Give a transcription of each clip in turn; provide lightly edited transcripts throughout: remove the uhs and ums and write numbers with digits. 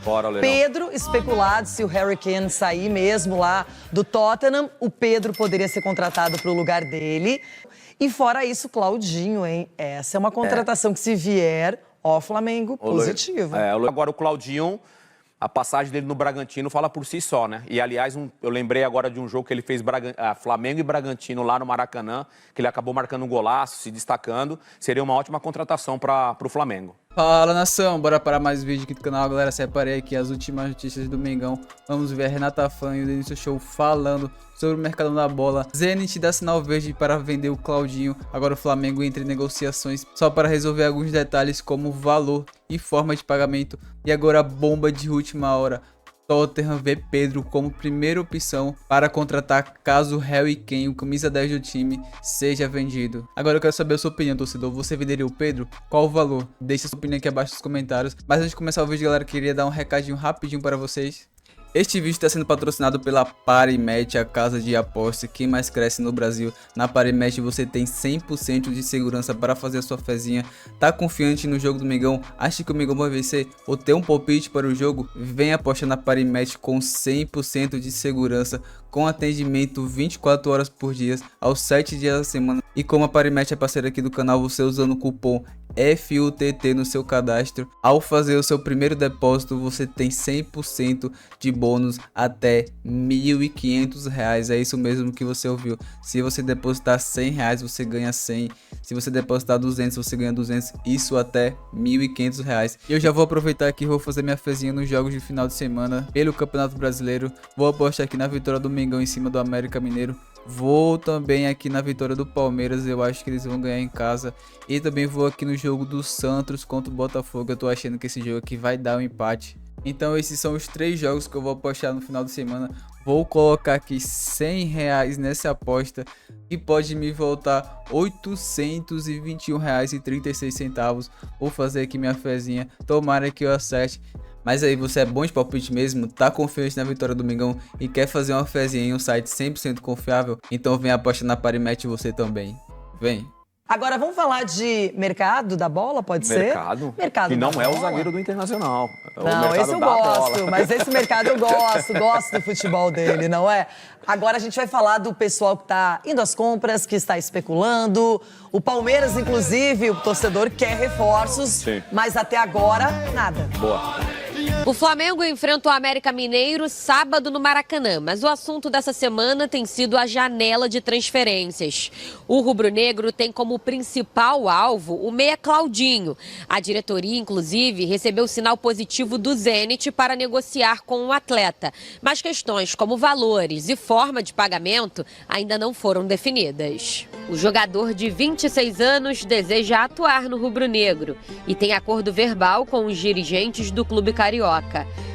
Bora, Leirão. Pedro, especulado se o Harry Kane sair mesmo lá do Tottenham, o Pedro poderia ser contratado para o lugar dele. E fora isso, Claudinho, hein? Essa é uma contratação que se vier, ó, Flamengo, positivo. Agora o Claudinho, a passagem dele no Bragantino fala por si só, né? E, aliás, eu lembrei agora de um jogo que ele fez Flamengo e Bragantino lá no Maracanã, que ele acabou marcando um golaço, se destacando. Seria uma ótima contratação para o Flamengo. Fala, nação, bora para mais vídeo aqui do canal, galera. Separei aqui as últimas notícias do Mengão. Vamos ver a Renata Fã e o Denilson Show falando sobre o mercado da bola. Zenit dá sinal verde para vender o Claudinho. Agora o Flamengo entra em negociações só para resolver alguns detalhes como valor e forma de pagamento. E agora a bomba de última hora. Tottenham vê Pedro como primeira opção para contratar caso Harry Kane, o camisa 10 do time, seja vendido. Agora eu quero saber a sua opinião, torcedor. Você venderia o Pedro? Qual o valor? Deixe a sua opinião aqui abaixo nos comentários. Mas antes de começar o vídeo, galera, queria dar um recadinho rapidinho para vocês. Este vídeo está sendo patrocinado pela Parimatch, a casa de aposta que mais cresce no Brasil. Na Parimatch você tem 100% de segurança para fazer a sua fezinha. Tá confiante no jogo do Mengão? Acha que o Mengão vai vencer? Ou tem um palpite para o jogo? Vem apostar na Parimatch com 100% de segurança, com atendimento 24 horas por dia, aos 7 dias da semana. E como a Parimatch é parceira aqui do canal, você usando o cupom FUTT no seu cadastro, ao fazer o seu primeiro depósito, você tem 100% de bônus até R$ 1.500. É isso mesmo que você ouviu. Se você depositar R$100, você ganha 100. Se você depositar 200, você ganha 200. Isso até R$ 1.500. E eu já vou aproveitar aqui e vou fazer minha fezinha nos jogos de final de semana pelo Campeonato Brasileiro. Vou apostar aqui na vitória do Mengão em cima do América Mineiro. Vou também aqui na vitória do Palmeiras, eu acho que eles vão ganhar em casa. E também vou aqui no jogo do Santos contra o Botafogo, eu tô achando que esse jogo aqui vai dar um empate. Então esses são os 3 jogos que eu vou apostar no final de semana. Vou colocar aqui R$100 nessa aposta e pode me voltar R$ 821,36. Vou fazer aqui minha fezinha, tomara que eu acerte. Mas aí, você é bom de palpite mesmo? Tá confiante na vitória do Mengão e quer fazer uma fezinha em um site 100% confiável? Então vem apostar na Parimatch você também. Vem! Agora vamos falar de mercado da bola, pode ser? Mercado. E não é o zagueiro do Internacional. Não, esse eu gosto, mas esse mercado eu gosto do futebol dele, não é? Agora a gente vai falar do pessoal que tá indo às compras, que está especulando. O Palmeiras, inclusive, o torcedor quer reforços, Sim. Mas até agora, nada. Boa. O Flamengo enfrenta o América Mineiro sábado no Maracanã, mas o assunto dessa semana tem sido a janela de transferências. O rubro-negro tem como principal alvo o meia Claudinho. A diretoria, inclusive, recebeu sinal positivo do Zenit para negociar com o atleta, mas questões como valores e forma de pagamento ainda não foram definidas. O jogador de 26 anos deseja atuar no rubro-negro e tem acordo verbal com os dirigentes do clube carioca.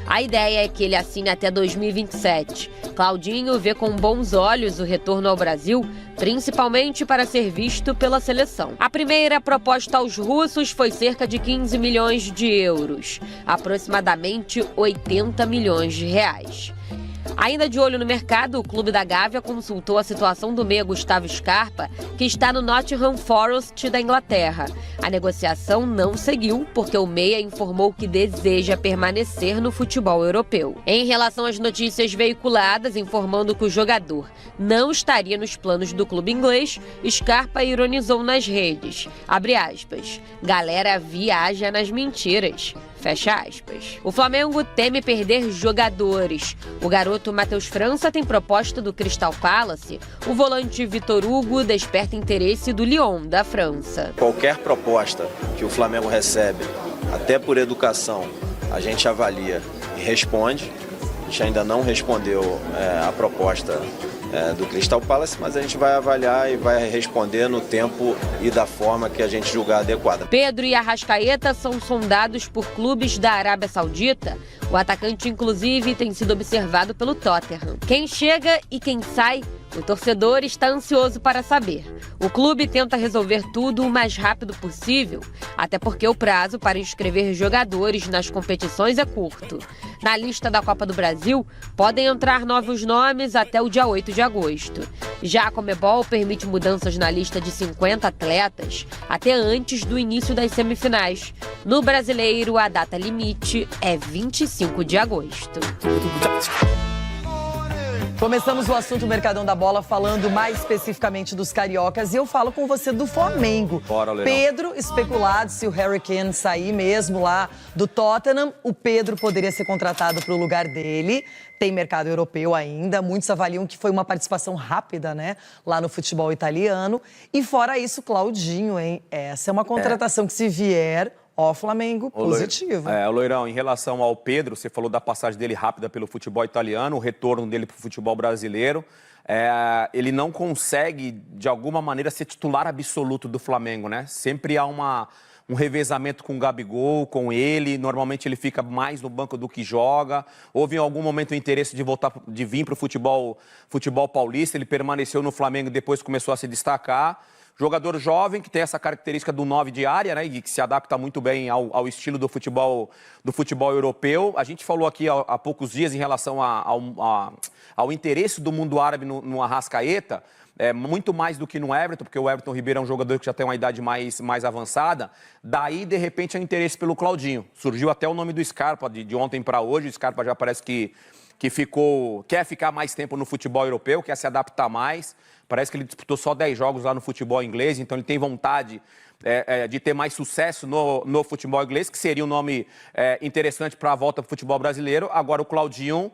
A ideia é que ele assine até 2027. Claudinho vê com bons olhos o retorno ao Brasil, principalmente para ser visto pela seleção. A primeira proposta aos russos foi cerca de 15 milhões de euros, aproximadamente 80 milhões de reais. Ainda de olho no mercado, o Clube da Gávea consultou a situação do meia Gustavo Scarpa, que está no Nottingham Forest da Inglaterra. A negociação não seguiu, porque o meia informou que deseja permanecer no futebol europeu. Em relação às notícias veiculadas informando que o jogador não estaria nos planos do clube inglês, Scarpa ironizou nas redes. Abre aspas. Galera viaja nas mentiras. Fecha aspas. O Flamengo teme perder jogadores. O garoto Matheus França tem proposta do Crystal Palace. O volante Vitor Hugo desperta interesse do Lyon, da França. Qualquer proposta que o Flamengo recebe, até por educação, a gente avalia e responde. A gente ainda não respondeu a proposta do Crystal Palace, mas a gente vai avaliar e vai responder no tempo e da forma que a gente julgar adequada. Pedro e Arrascaeta são sondados por clubes da Arábia Saudita. O atacante, inclusive, tem sido observado pelo Tottenham. Quem chega e quem sai, o torcedor está ansioso para saber. O clube tenta resolver tudo o mais rápido possível, até porque o prazo para inscrever jogadores nas competições é curto. Na lista da Copa do Brasil, podem entrar novos nomes até o dia 8 de agosto. Já a Conmebol permite mudanças na lista de 50 atletas até antes do início das semifinais. No Brasileiro, a data limite é 25 de agosto. Começamos o assunto Mercadão da Bola falando mais especificamente dos cariocas e eu falo com você do Flamengo. Bora, Leão. Pedro, especulado se o Harry Kane sair mesmo lá do Tottenham, o Pedro poderia ser contratado para o lugar dele. Tem mercado europeu ainda, muitos avaliam que foi uma participação rápida, né, lá no futebol italiano. E fora isso, Claudinho, hein? Essa é uma contratação que se vier... Ó, Flamengo, positivo. Loirão, em relação ao Pedro, você falou da passagem dele rápida pelo futebol italiano, o retorno dele para o futebol brasileiro. Ele não consegue, de alguma maneira, ser titular absoluto do Flamengo, né? Sempre há um revezamento com o Gabigol, com ele. Normalmente ele fica mais no banco do que joga. Houve em algum momento o interesse de vir para o futebol paulista. Ele permaneceu no Flamengo e depois começou a se destacar. Jogador jovem, que tem essa característica do 9 de área, né? E que se adapta muito bem ao estilo do futebol europeu. A gente falou aqui há poucos dias em relação ao interesse do mundo árabe no Arrascaeta. Muito mais do que no Everton, porque o Everton Ribeiro é um jogador que já tem uma idade mais avançada. Daí, de repente, é o interesse pelo Claudinho. Surgiu até o nome do Scarpa de ontem para hoje. O Scarpa já parece que quer ficar mais tempo no futebol europeu, quer se adaptar mais. Parece que ele disputou só 10 jogos lá no futebol inglês, então ele tem vontade de ter mais sucesso no futebol inglês, que seria um nome interessante para a volta para o futebol brasileiro. Agora o Claudinho,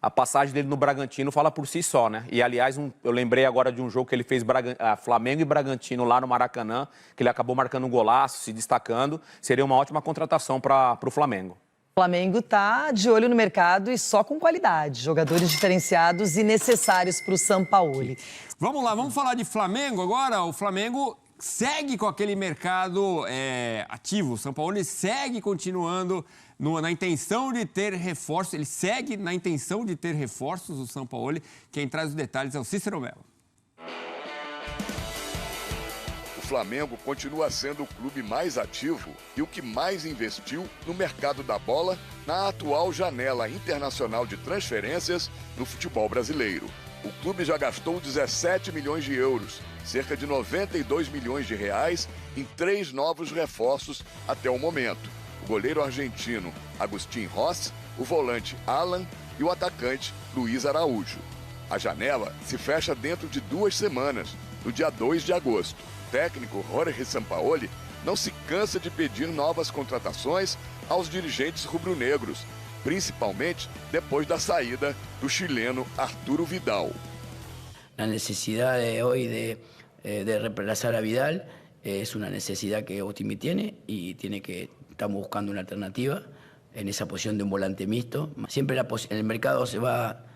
a passagem dele no Bragantino fala por si só, né? E aliás, eu lembrei agora de um jogo que ele fez Flamengo e Bragantino lá no Maracanã, que ele acabou marcando um golaço, se destacando. Seria uma ótima contratação para o Flamengo. O Flamengo está de olho no mercado e só com qualidade. Jogadores diferenciados e necessários para o Sampaoli. Vamos lá, vamos falar de Flamengo agora. O Flamengo segue com aquele mercado ativo. O Sampaoli segue continuando na intenção de ter reforços. Ele segue na intenção de ter reforços, o Sampaoli. Quem traz os detalhes é o Cícero Mello. O Flamengo continua sendo o clube mais ativo e o que mais investiu no mercado da bola na atual janela internacional de transferências no futebol brasileiro. O clube já gastou 17 milhões de euros, cerca de 92 milhões de reais, em 3 novos reforços até o momento. O goleiro argentino Agustín Rossi, o volante Alan e o atacante Luiz Araújo. A janela se fecha dentro de 2 semanas, no dia 2 de agosto. O técnico Jorge Sampaoli não se cansa de pedir novas contratações aos dirigentes rubro-negros, principalmente depois da saída do chileno Arturo Vidal. La necesidad de hoy de reemplazar a Vidal es una necesidad que Otimi tiene y estamos buscando una alternativa en esa posición de un volante mixto. Siempre el mercado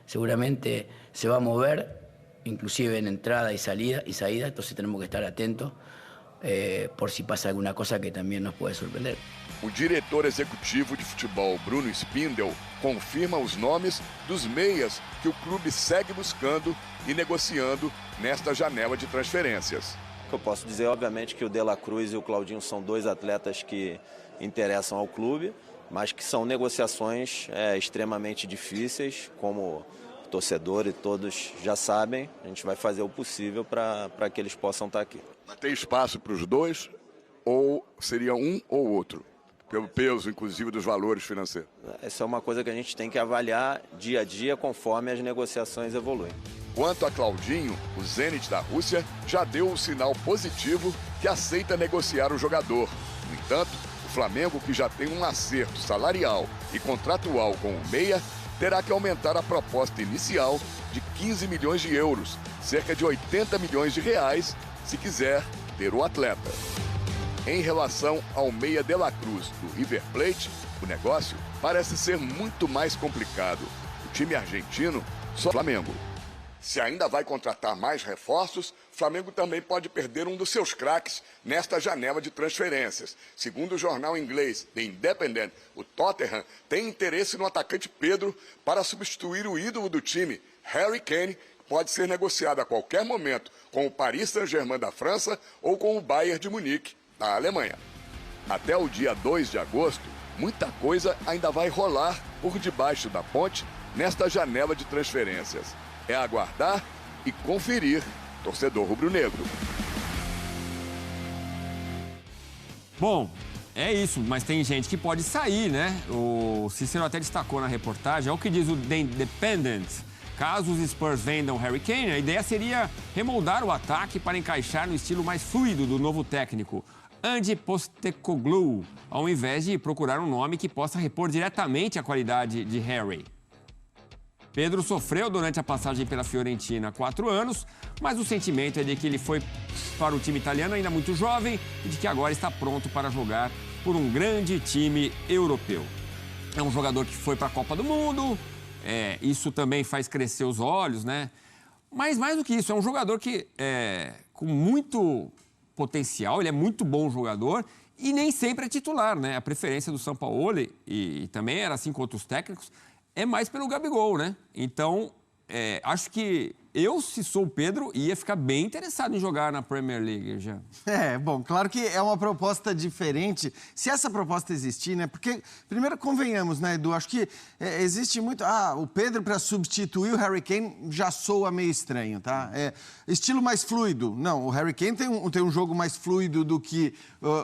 seguramente se va a mover, inclusive en entrada y salida, entonces tenemos que estar atentos por si pasa alguna cosa que también nos puede sorprender. O diretor executivo de futebol, Bruno Spindel, confirma os nomes dos meias que o clube segue buscando e negociando nesta janela de transferências. Eu posso dizer, obviamente, que o De La Cruz e o Claudinho são 2 atletas que interessam ao clube, mas que são negociações extremamente difíceis, como o torcedor e todos já sabem. A gente vai fazer o possível para que eles possam estar aqui. Tem espaço para os dois ou seria um ou outro? Pelo peso, inclusive, dos valores financeiros. Essa é uma coisa que a gente tem que avaliar dia a dia conforme as negociações evoluem. Quanto a Claudinho, o Zenit da Rússia já deu um sinal positivo que aceita negociar o jogador. No entanto, o Flamengo, que já tem um acerto salarial e contratual com o meia, terá que aumentar a proposta inicial de 15 milhões de euros, cerca de 80 milhões de reais, se quiser ter o atleta. Em relação ao meia De La Cruz do River Plate, o negócio parece ser muito mais complicado. O time argentino só Flamengo. Se ainda vai contratar mais reforços, Flamengo também pode perder um dos seus craques nesta janela de transferências. Segundo o jornal inglês The Independent, o Tottenham tem interesse no atacante Pedro para substituir o ídolo do time, Harry Kane, que pode ser negociado a qualquer momento com o Paris Saint-Germain da França ou com o Bayern de Munique, da Alemanha. Até o dia 2 de agosto, muita coisa ainda vai rolar por debaixo da ponte nesta janela de transferências. É aguardar e conferir, torcedor rubro-negro. Bom, é isso, mas tem gente que pode sair, né? O Cícero até destacou na reportagem, é o que diz o The Independent. Caso os Spurs vendam Harry Kane, a ideia seria remoldar o ataque para encaixar no estilo mais fluido do novo técnico, Ange Postecoglou, ao invés de procurar um nome que possa repor diretamente a qualidade de Harry. Pedro sofreu durante a passagem pela Fiorentina há 4 anos, mas o sentimento é de que ele foi para o time italiano ainda muito jovem e de que agora está pronto para jogar por um grande time europeu. É um jogador que foi para a Copa do Mundo, isso também faz crescer os olhos, né? Mas mais do que isso, é um jogador que com muito potencial, ele é muito bom jogador e nem sempre é titular, né? A preferência do Sampaoli, e também era assim com outros técnicos, é mais pelo Gabigol, né? Então, acho que eu, se sou o Pedro, ia ficar bem interessado em jogar na Premier League já. Bom, claro que é uma proposta diferente. Se essa proposta existir, né? Porque, primeiro, convenhamos, né, Edu? Acho que existe muito... o Pedro para substituir o Harry Kane já soa meio estranho, tá? Estilo mais fluido. Não, o Harry Kane tem um jogo mais fluido do que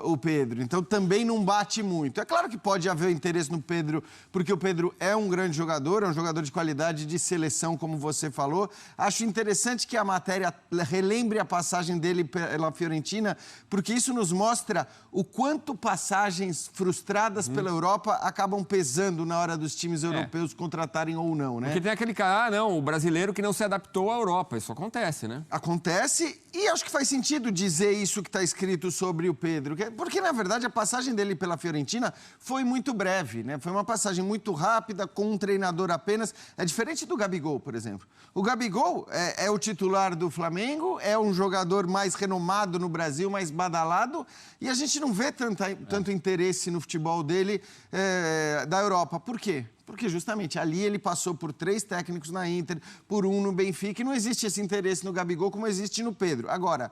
o Pedro. Então, também não bate muito. É claro que pode haver interesse no Pedro, porque o Pedro é um grande jogador, é um jogador de qualidade de seleção, como você falou. Acho interessante que a matéria relembre a passagem dele pela Fiorentina, porque isso nos mostra o quanto passagens frustradas pela Europa acabam pesando na hora dos times europeus contratarem ou não, né? Porque tem aquele cara, o brasileiro que não se adaptou à Europa. Isso acontece, né? Acontece, e acho que faz sentido dizer isso que está escrito sobre o Pedro, porque, na verdade, a passagem dele pela Fiorentina foi muito breve, né? Foi uma passagem muito rápida, com um treinador apenas. É diferente do Gabigol, por exemplo. O Gabigol é o titular do Flamengo, é um jogador mais renomado no Brasil, mais badalado, e a gente não vê tanto interesse no futebol dele da Europa. Por quê? Porque justamente ali ele passou por 3 técnicos na Inter, por um no Benfica, e não existe esse interesse no Gabigol como existe no Pedro. Agora,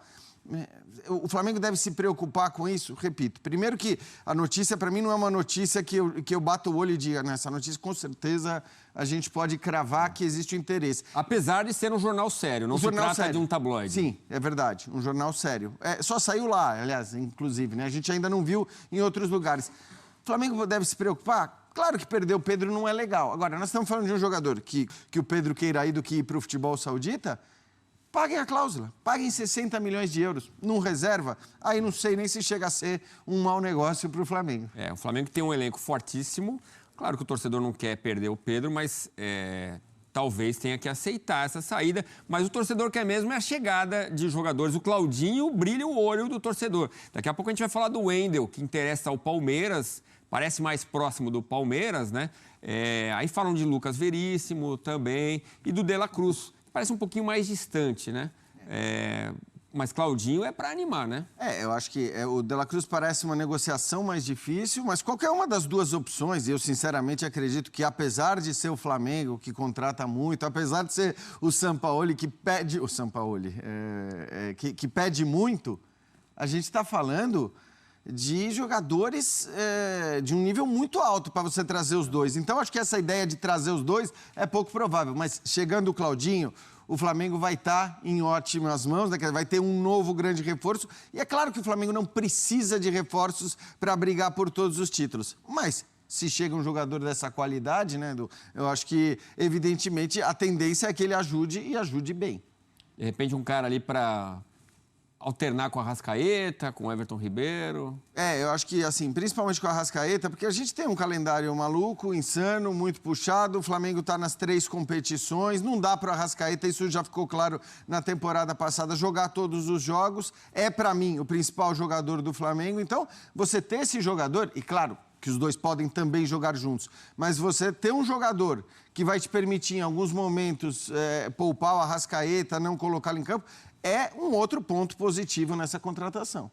o Flamengo deve se preocupar com isso? Repito, primeiro que a notícia, para mim, não é uma notícia que eu bato o olho e diga, nessa notícia, com certeza, a gente pode cravar que existe o interesse. Apesar de ser um jornal sério, não se trata de um tabloide. Sim, é verdade, um jornal sério. Só saiu lá, aliás, inclusive, né? A gente ainda não viu em outros lugares. O Flamengo deve se preocupar? Claro que perder o Pedro não é legal. Agora, nós estamos falando de um jogador que o Pedro queira ir do que ir para o futebol saudita. Paguem a cláusula, paguem 60 milhões de euros num reserva. Aí não sei nem se chega a ser um mau negócio para o Flamengo. O Flamengo tem um elenco fortíssimo. Claro que o torcedor não quer perder o Pedro, mas talvez tenha que aceitar essa saída. Mas o torcedor quer mesmo a chegada de jogadores. O Claudinho brilha o olho do torcedor. Daqui a pouco a gente vai falar do Wendel, que interessa ao Palmeiras. Parece mais próximo do Palmeiras, né? Aí falam de Lucas Veríssimo também e do De La Cruz. Parece um pouquinho mais distante, né? Mas Claudinho é para animar, né? Eu acho que o De La Cruz parece uma negociação mais difícil, mas qualquer uma das duas opções, eu sinceramente acredito que, apesar de ser o Flamengo que contrata muito, apesar de ser o Sampaoli que pede... O Sampaoli, que pede muito, a gente está falando de jogadores de um nível muito alto para você trazer os dois. Então, acho que essa ideia de trazer os dois é pouco provável. Mas, chegando o Claudinho, o Flamengo vai estar em ótimas mãos, né? Vai ter um novo grande reforço. E é claro que o Flamengo não precisa de reforços para brigar por todos os títulos. Mas, se chega um jogador dessa qualidade, né, Edu, eu acho que, evidentemente, a tendência é que ele ajude e ajude bem. De repente, um cara ali para alternar com a Arrascaeta, com o Everton Ribeiro? Eu acho que, assim, principalmente com a Arrascaeta, porque a gente tem um calendário maluco, insano, muito puxado, o Flamengo está nas 3 competições, não dá para o Arrascaeta, isso já ficou claro na temporada passada, jogar todos os jogos, para mim, o principal jogador do Flamengo, então, você ter esse jogador, e claro, que os dois podem também jogar juntos, mas você ter um jogador que vai te permitir, em alguns momentos, poupar o Arrascaeta, não colocá-lo em campo, é um outro ponto positivo nessa contratação.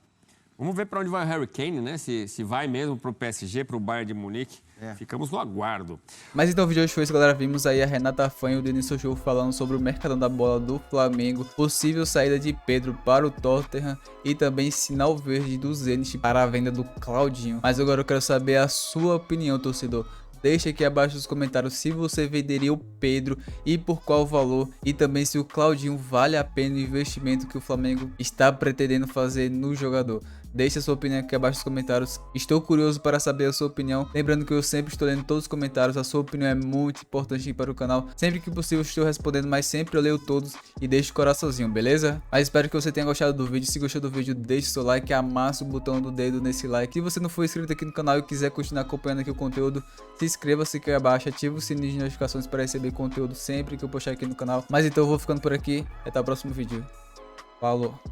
Vamos ver para onde vai o Harry Kane, né? Se vai mesmo para o PSG, para o Bayern de Munique. Ficamos no aguardo. Mas então o vídeo de hoje foi isso, galera. Vimos aí a Renata Fã e o Denilson Show falando sobre o mercadão da bola do Flamengo, possível saída de Pedro para o Tottenham e também sinal verde do Zenit para a venda do Claudinho. Mas agora eu quero saber a sua opinião, torcedor. Deixa aqui abaixo nos comentários se você venderia o Pedro e por qual valor, e também se o Claudinho vale a pena o investimento que o Flamengo está pretendendo fazer no jogador. Deixe a sua opinião aqui abaixo nos comentários. Estou curioso para saber a sua opinião. Lembrando que eu sempre estou lendo todos os comentários. A sua opinião é muito importante para o canal. Sempre que possível estou respondendo, mas sempre eu leio todos e deixo o coraçãozinho, beleza? Mas espero que você tenha gostado do vídeo. Se gostou do vídeo, deixe seu like, amasse o botão do dedo nesse like. Se você não for inscrito aqui no canal e quiser continuar acompanhando aqui o conteúdo, se inscreva-se aqui abaixo, ative o sininho de notificações para receber conteúdo sempre que eu postar aqui no canal. Mas então eu vou ficando por aqui. Até o próximo vídeo. Falou!